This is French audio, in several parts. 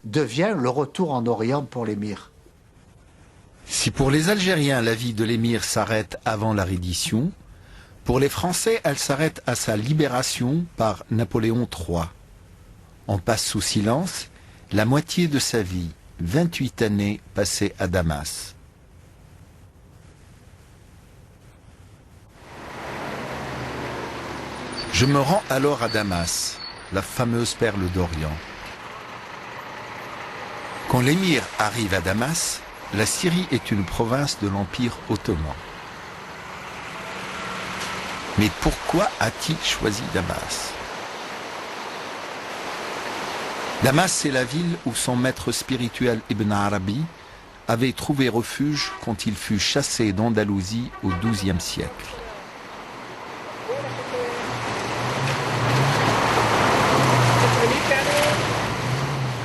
devient le retour en Orient pour l'émir. Si pour les Algériens la vie de l'émir s'arrête avant la reddition, pour les Français elle s'arrête à sa libération par Napoléon III. On passe sous silence la moitié de sa vie, 28 années passées à Damas. Je me rends alors à Damas, la fameuse perle d'Orient. Quand l'émir arrive à Damas, la Syrie est une province de l'Empire ottoman. Mais pourquoi a-t-il choisi Damas? Damas, c'est la ville où son maître spirituel Ibn Arabi avait trouvé refuge quand il fut chassé d'Andalousie au XIIe siècle.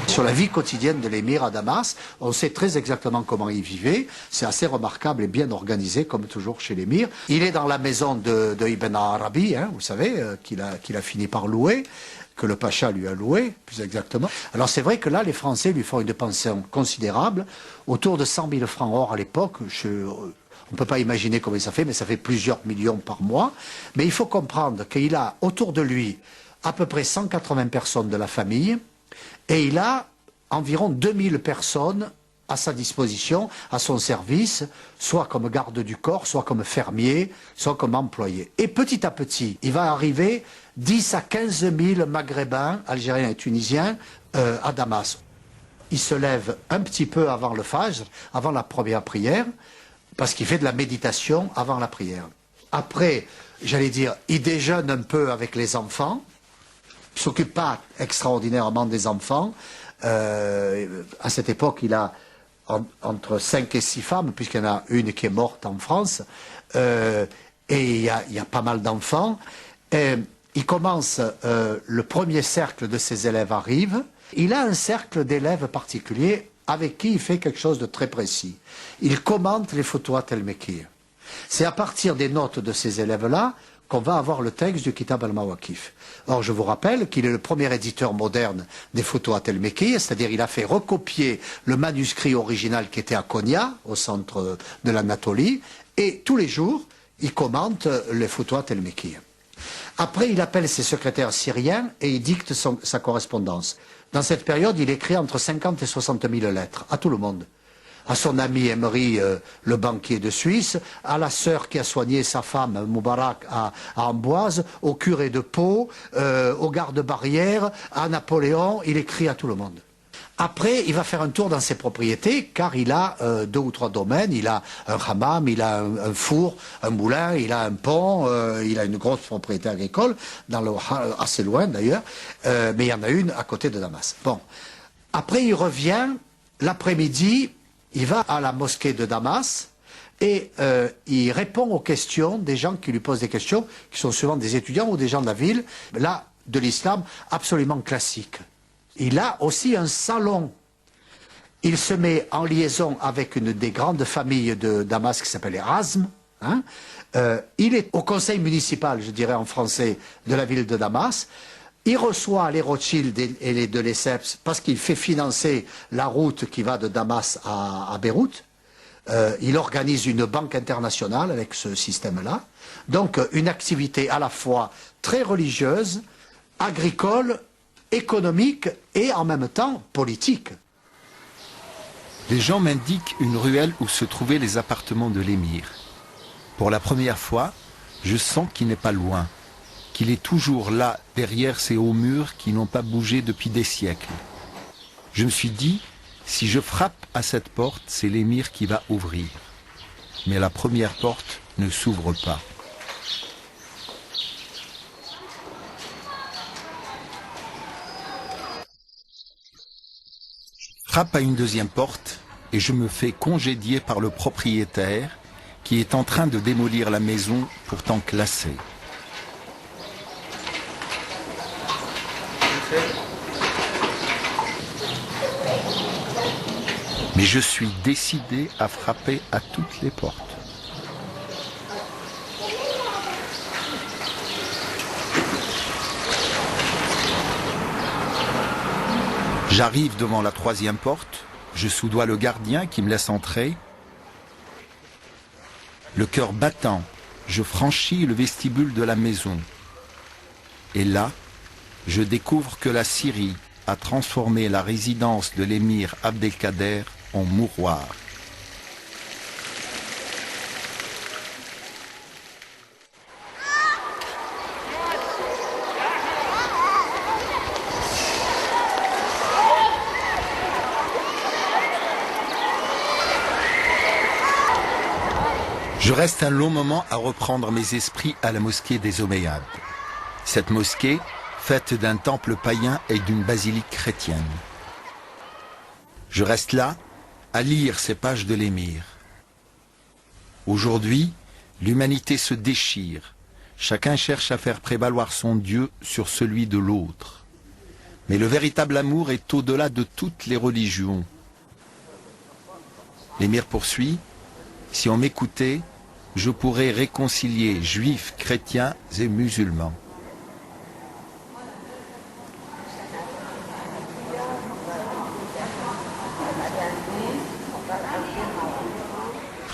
Sur la vie quotidienne de l'émir à Damas, on sait très exactement comment il vivait. C'est assez remarquable et bien organisé, comme toujours chez l'émir. Il est dans la maison de Ibn Arabi, hein, vous savez, qu'il a fini par louer, que le pacha lui a loué, plus exactement. Alors c'est vrai que là, les Français lui font une pension considérable, autour de 100 000 francs or à l'époque. On ne peut pas imaginer combien ça fait, mais ça fait plusieurs millions par mois. Mais il faut comprendre qu'il a autour de lui à peu près 180 personnes de la famille, et il a environ 2000 personnes à sa disposition, à son service, soit comme garde du corps, soit comme fermier, soit comme employé. Et petit à petit, il va arriver 10 à 15 000 Maghrébins, Algériens et Tunisiens, à Damas. Il se lève un petit peu avant le Fajr, avant la première prière, parce qu'il fait de la méditation avant la prière. Après, j'allais dire, il déjeune un peu avec les enfants, il ne s'occupe pas extraordinairement des enfants. À cette époque, il a entre 5 et 6 femmes, puisqu'il y en a une qui est morte en France, et il y a pas mal d'enfants. Il commence, le premier cercle de ses élèves arrive. Il a un cercle d'élèves particuliers avec qui il fait quelque chose de très précis. Il commente les Futuhat el-Mekki. C'est à partir des notes de ces élèves-là qu'on va avoir le texte du Kitab al-Mawaqif. Or, je vous rappelle qu'il est le premier éditeur moderne des Futuhat el-Mekki, c'est-à-dire il a fait recopier le manuscrit original qui était à Konya, au centre de l'Anatolie, et tous les jours, il commente les Futuhat el-Mekki. Après, il appelle ses secrétaires syriens et il dicte sa correspondance. Dans cette période, il écrit entre 50 et 60 000 lettres à tout le monde. À son ami Emery, le banquier de Suisse, à la sœur qui a soigné sa femme, Moubarak, à Amboise, au curé de Pau, au garde-barrière, à Napoléon, il écrit à tout le monde. Après, il va faire un tour dans ses propriétés, car il a 2 ou 3 domaines. Il a un hammam, il a un four, un moulin, il a un pont, il a une grosse propriété agricole, assez loin d'ailleurs, mais il y en a une à côté de Damas. Bon. Après, il revient, l'après-midi, il va à la mosquée de Damas et il répond aux questions des gens qui lui posent des questions, qui sont souvent des étudiants ou des gens de la ville, là, de l'islam, absolument classique. Il a aussi un salon. Il se met en liaison avec une des grandes familles de Damas qui s'appelle les Razm. Hein. Il est au conseil municipal, je dirais en français, de la ville de Damas. Il reçoit les Rothschild et les de Lesseps parce qu'il fait financer la route qui va de Damas à Beyrouth. Il organise une banque internationale avec ce système-là. Donc une activité à la fois très religieuse, agricole, économique et en même temps politique. Les gens m'indiquent une ruelle où se trouvaient les appartements de l'émir. Pour la première fois, je sens qu'il n'est pas loin, qu'il est toujours là, derrière ces hauts murs qui n'ont pas bougé depuis des siècles. Je me suis dit, si je frappe à cette porte, c'est l'émir qui va ouvrir. Mais la première porte ne s'ouvre pas. Je frappe à une deuxième porte et je me fais congédier par le propriétaire qui est en train de démolir la maison pourtant classée. Mais je suis décidé à frapper à toutes les portes. J'arrive devant la 3e porte, je soudoie le gardien qui me laisse entrer. Le cœur battant, je franchis le vestibule de la maison. Et là, je découvre que la Syrie a transformé la résidence de l'émir Abdelkader en mouroir. Je reste un long moment à reprendre mes esprits à la mosquée des Omeyyades. Cette mosquée, faite d'un temple païen et d'une basilique chrétienne. Je reste là, à lire ces pages de l'émir. Aujourd'hui, l'humanité se déchire. Chacun cherche à faire prévaloir son Dieu sur celui de l'autre. Mais le véritable amour est au-delà de toutes les religions. L'émir poursuit, si on m'écoutait, je pourrais réconcilier juifs, chrétiens et musulmans.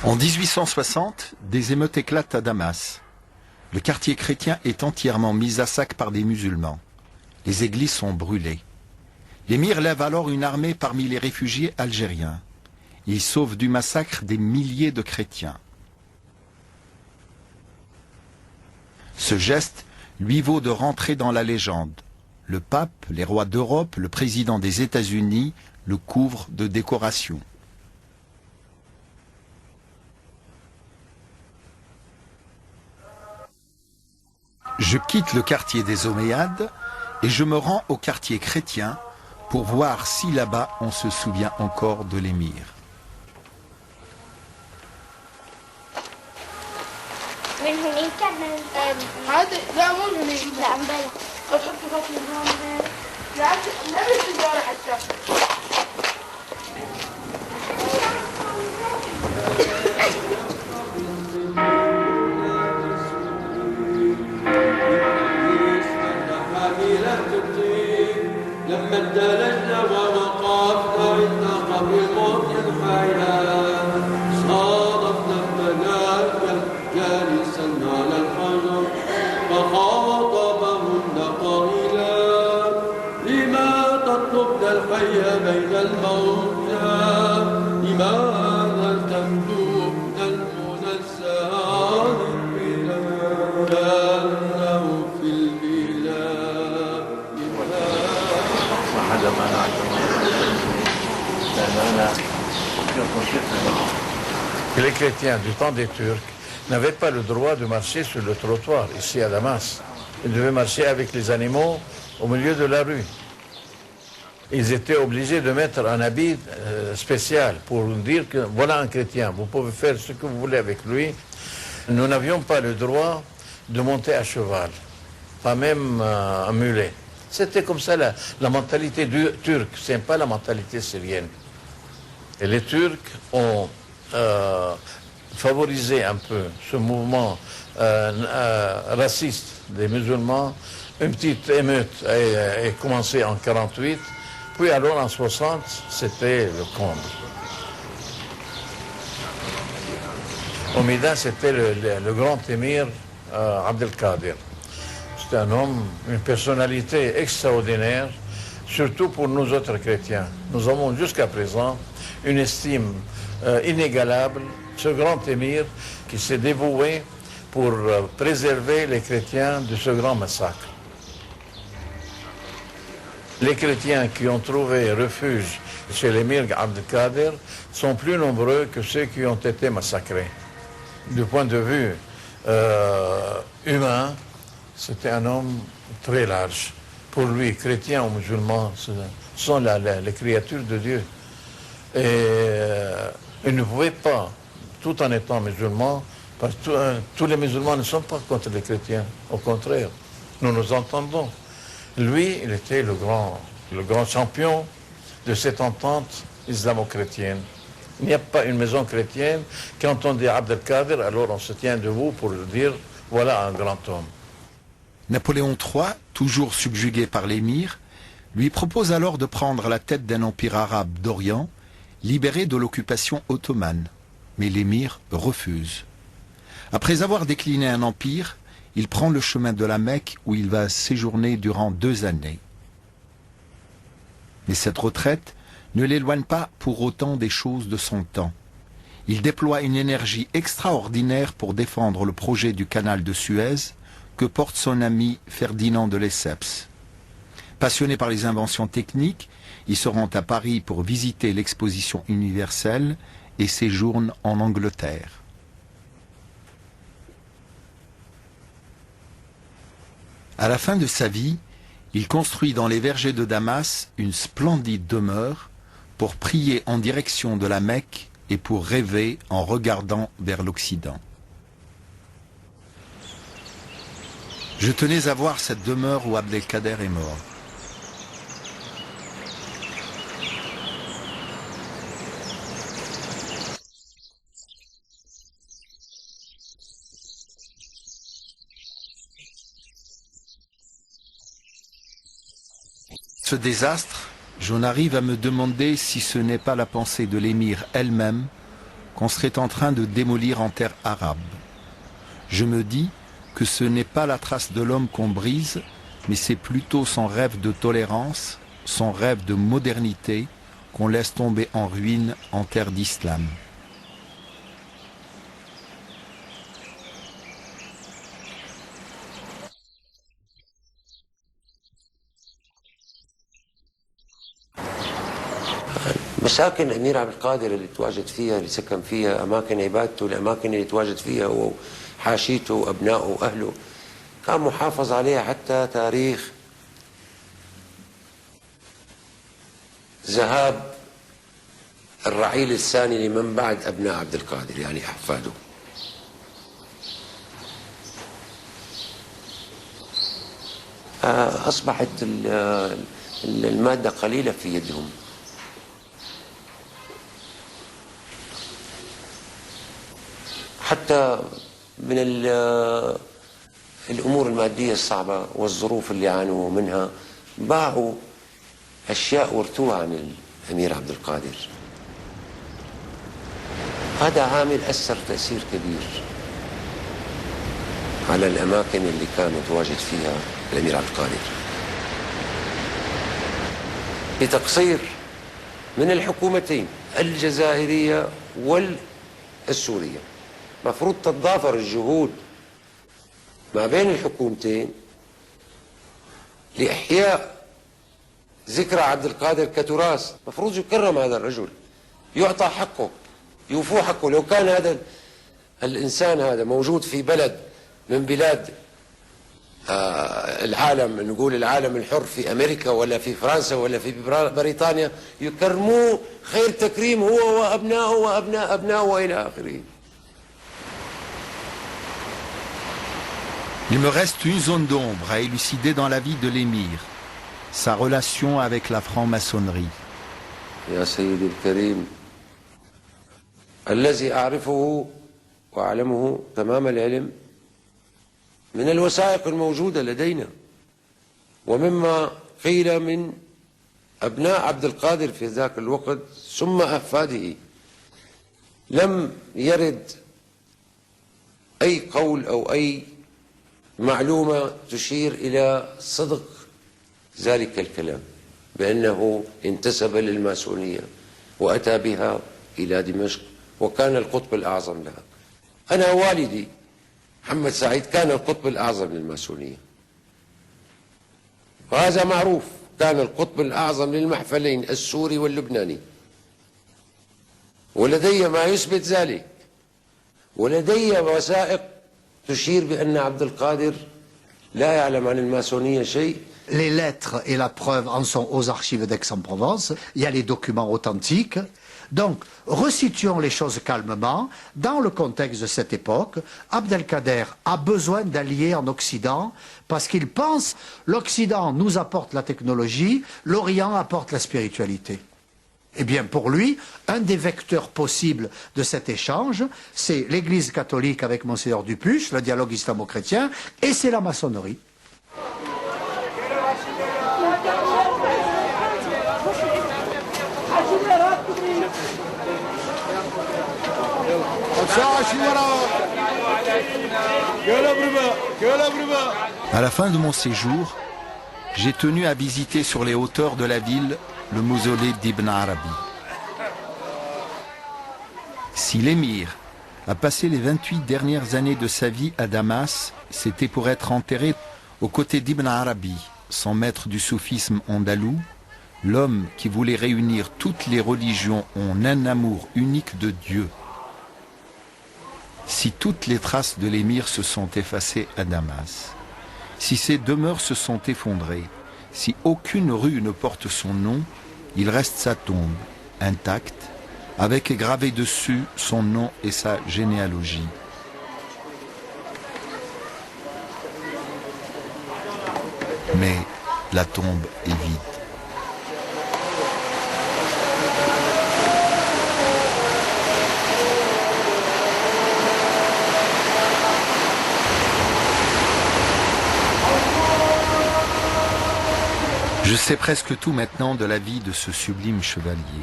En 1860, des émeutes éclatent à Damas. Le quartier chrétien est entièrement mis à sac par des musulmans. Les églises sont brûlées. L'émir lève alors une armée parmi les réfugiés algériens. Il sauve du massacre des milliers de chrétiens. Ce geste lui vaut de rentrer dans la légende. Le pape, les rois d'Europe, le président des États-Unis le couvrent de décorations. Je quitte le quartier des Omeyyades et je me rends au quartier chrétien pour voir si là-bas on se souvient encore de l'émir. من هناك كان عادي لا مو هناك لا امبارح تحط خط من هون لا نفس السيارة حتى لما اندلجنا ووقفنا عند قبر الموت الحياة صادفنا الملائكة جالسا على الحجر فخاطبهن قائلا لما تطلبن الحي بين الموتى لماذا تمدون المنزه عن البلاد كأنه في البلاد Les chrétiens du temps des Turcs n'avaient pas le droit de marcher sur le trottoir ici à Damas. Ils devaient marcher avec les animaux au milieu de la rue. Ils étaient obligés de mettre un habit spécial pour dire que voilà un chrétien, vous pouvez faire ce que vous voulez avec lui. Nous n'avions pas le droit de monter à cheval, pas même un mulet. C'était comme ça la mentalité turque, ce n'est pas la mentalité syrienne. Et les Turcs ont favorisé un peu ce mouvement raciste des musulmans. Une petite émeute a commencé en 1948, puis alors en 1960, c'était le comble. Au Médin, c'était le grand émir Abdelkader. C'est un homme, une personnalité extraordinaire, surtout pour nous autres chrétiens. Nous avons jusqu'à présent une estime inégalable, ce grand émir qui s'est dévoué pour préserver les chrétiens de ce grand massacre. Les chrétiens qui ont trouvé refuge chez l'émir Abdelkader sont plus nombreux que ceux qui ont été massacrés. Du point de vue humain, c'était un homme très large. Pour lui, chrétiens ou musulmans, ce sont les créatures de Dieu. Et il ne pouvait pas, tout en étant musulman, parce que tous les musulmans ne sont pas contre les chrétiens. Au contraire, nous nous entendons. Lui, il était le grand champion de cette entente islamo-chrétienne. Il n'y a pas une maison chrétienne qui entendait Abdelkader, alors on se tient debout pour dire, voilà un grand homme. Napoléon III, toujours subjugué par l'émir, lui propose alors de prendre la tête d'un empire arabe d'Orient, libéré de l'occupation ottomane. Mais l'émir refuse. Après avoir décliné un empire, il prend le chemin de la Mecque où il va séjourner durant 2 années. Mais cette retraite ne l'éloigne pas pour autant des choses de son temps. Il déploie une énergie extraordinaire pour défendre le projet du canal de Suez que porte son ami Ferdinand de Lesseps. Passionné par les inventions techniques, il se rend à Paris pour visiter l'exposition universelle et séjourne en Angleterre. À la fin de sa vie, il construit dans les vergers de Damas une splendide demeure pour prier en direction de la Mecque et pour rêver en regardant vers l'Occident. Je tenais à voir cette demeure où Abdelkader est mort. Ce désastre, j'en arrive à me demander si ce n'est pas la pensée de l'émir elle-même qu'on serait en train de démolir en terre arabe. Je me dis que ce n'est pas la trace de l'homme qu'on brise, mais c'est plutôt son rêve de tolérance, son rêve de modernité qu'on laisse tomber en ruine en terre d'islam. مساكن الأمير عبد القادر اللي تواجد فيها، اللي سكن فيها، أماكن عبادته، الأماكن اللي تواجد فيها هو وحاشيته وأبنائه وأهله، كان محافظ عليها حتى تاريخ ذهاب الرعيل الثاني لمن بعد أبناء عبد القادر، يعني أحفاده. أصبحت المادة قليلة في يدهم. حتى من الأمور المادية الصعبة والظروف اللي عانوا منها باعوا أشياء ورثوها عن الأمير عبد القادر. هذا عامل أثر تأثير كبير على الأماكن اللي كان متواجد فيها الأمير عبد القادر. بتقصير من الحكومتين الجزائرية والسورية، مفروض تتضافر الجهود ما بين الحكومتين لإحياء ذكرى عبد القادر كتراث. مفروض يكرم هذا الرجل، يعطى حقه، يوفوه حقه. لو كان هذا الإنسان هذا موجود في بلد من بلاد العالم، نقول العالم الحر، في أمريكا ولا في فرنسا ولا في بريطانيا، يكرموه خير تكريم، هو وأبنائه وأبناء أبنائه وإلى آخره. Il me reste une zone d'ombre à élucider dans la vie de l'émir, sa relation avec la franc-maçonnerie. يا سيدي الكريم، الذي أعرفه وأعلمه تمام العلم من الوثائق الموجودة لدينا ومما قيل من أبناء عبد القادر في ذاك الوقت ثم أحفاده، لم يرد أي قول أو أي معلومة تشير إلى صدق ذلك الكلام بأنه انتسب للماسونية وأتى بها إلى دمشق وكان القطب الأعظم لها. أنا والدي محمد سعيد كان القطب الأعظم للماسونية، وهذا معروف، كان القطب الأعظم للمحفلين السوري واللبناني، ولدي ما يثبت ذلك، ولدي وثائق تشير بأن عبد القادر لا يعلم عن الماسونية شيء. Les lettres et la preuve en sont aux archives d'Aix-en-Provence. Il y a les documents authentiques. Donc, resituons les choses calmement. Dans le contexte de cette époque, Abdelkader a besoin d'alliés en Occident parce qu'il pense l'Occident nous apporte la technologie, l'Orient apporte la spiritualité. Eh bien, pour lui, un des vecteurs possibles de cet échange, c'est l'Église catholique avec Monseigneur Dupuche, le dialogue islamo-chrétien, et c'est la maçonnerie. À la fin de mon séjour, j'ai tenu à visiter sur les hauteurs de la ville le mausolée d'Ibn Arabi. Si l'émir a passé les 28 dernières années de sa vie à Damas, c'était pour être enterré aux côtés d'Ibn Arabi, son maître du soufisme andalou, l'homme qui voulait réunir toutes les religions en un amour unique de Dieu. Si toutes les traces de l'émir se sont effacées à Damas, si ses demeures se sont effondrées, si aucune rue ne porte son nom, il reste sa tombe, intacte, avec gravé dessus son nom et sa généalogie. Mais la tombe est vide. Je sais presque tout maintenant de la vie de ce sublime chevalier.